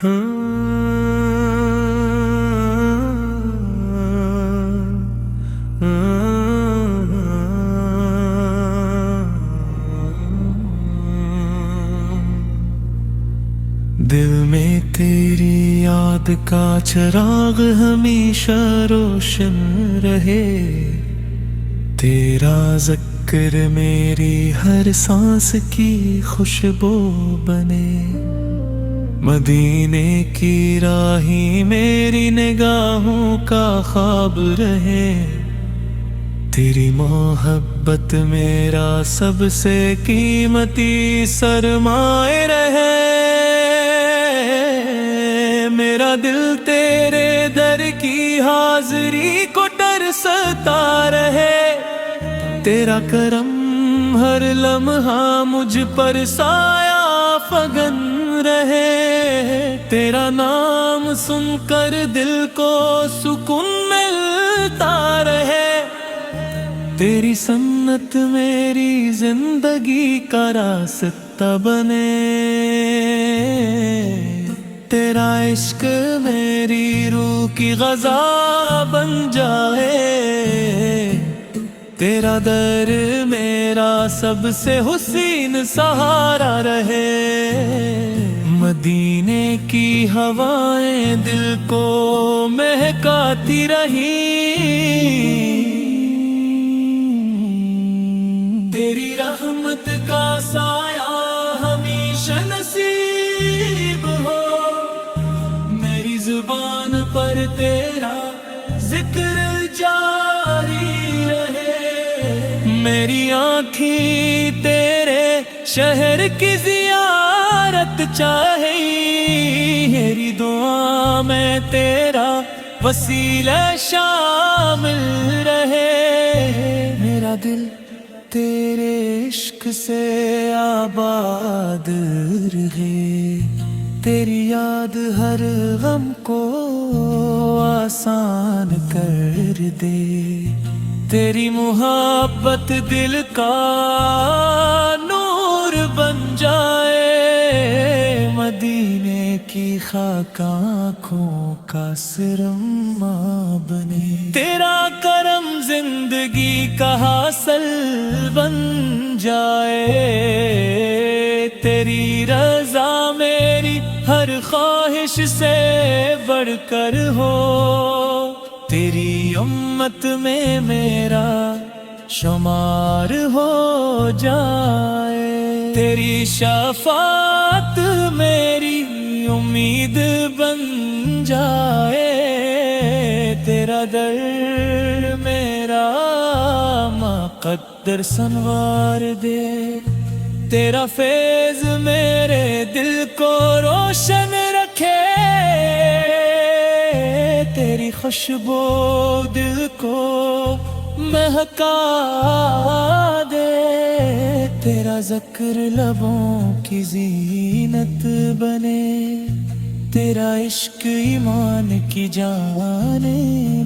دل میں تیری یاد کا چراغ ہمیشہ روشن رہے، تیرا ذکر میری ہر سانس کی خوشبو بنے، مدینے کی راہیں میری نگاہوں کا خواب رہے، تیری محبت میرا سب سے قیمتی سرمایہ رہے، میرا دل تیرے در کی حاضری کو ترستا رہے، تیرا کرم ہر لمحہ مجھ پر سایہ فگن رہے، تیرا نام سن کر دل کو سکون ملتا رہے، تیری سنت میری زندگی کا راستہ بنے، تیرا عشق میری روح کی غذا بن جائے، تیرا در میرا سب سے حسین سہارا رہے، مدینے کی ہوائیں دل کو مہکاتی رہیں، تیری رحمت کا سایہ ہمیشہ نصیب ہو، میری زبان پر تیرا ذکر جاری رہے، میری آنکھیں تیرے شہر کی زیارت چاہے، میری دعا میں تیرا وسیلہ شامل رہے، میرا دل تیرے عشق سے آباد رہے، تیری یاد ہر غم کو آسان کر دے، تیری محبت دل کا نور بن جائے، مدینے کی خاک آنکھوں کا سرما بنے، تیرا کرم زندگی کا حاصل بن جائے، تیری رضا میری ہر خواہش سے بڑھ کر ہو، تیری امت میں میرا شمار ہو جائے، تیری شفاعت میری امید بن جائے، تیرا در میرا مقدر سنوار دے، تیرا فیض میرے دل کو روشن رکھے، تیری خوشبو دل کو مہکا دے، تیرا ذکر لبوں کی زینت بنے، تیرا عشق ایمان کی جان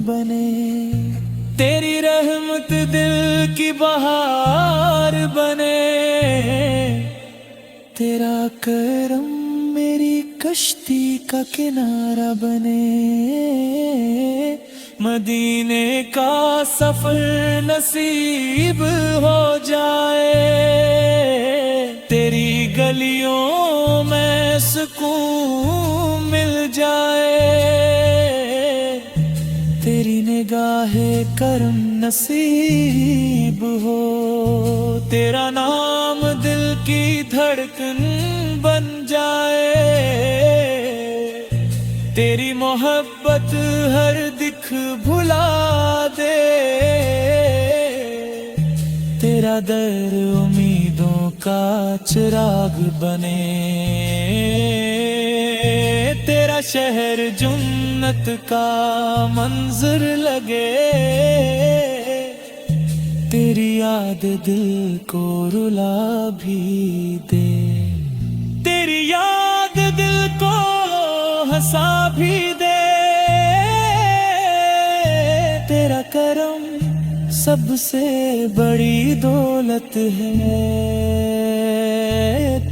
بنے، تیری رحمت دل کی بہار بنے، تیرا کرم میری کشتی کا کنارہ بنے، مدینے کا سفر نصیب ہو جائے، تیری گلیوں میں سکون مل جائے، تیری نگاہ کرم نصیب ہو، تیرا نام دل کی دھڑکن بن جائے، تیری محبت ہر دکھ بھلا دے، تیرا در امیدوں کا چراغ بنے، تیرا شہر جنت کا منظر لگے، تیری یاد دل کو رلا بھی دے، تیری یاد دل کو ہنسا بھی دے، تیرا کرم سب سے بڑی دولت ہے،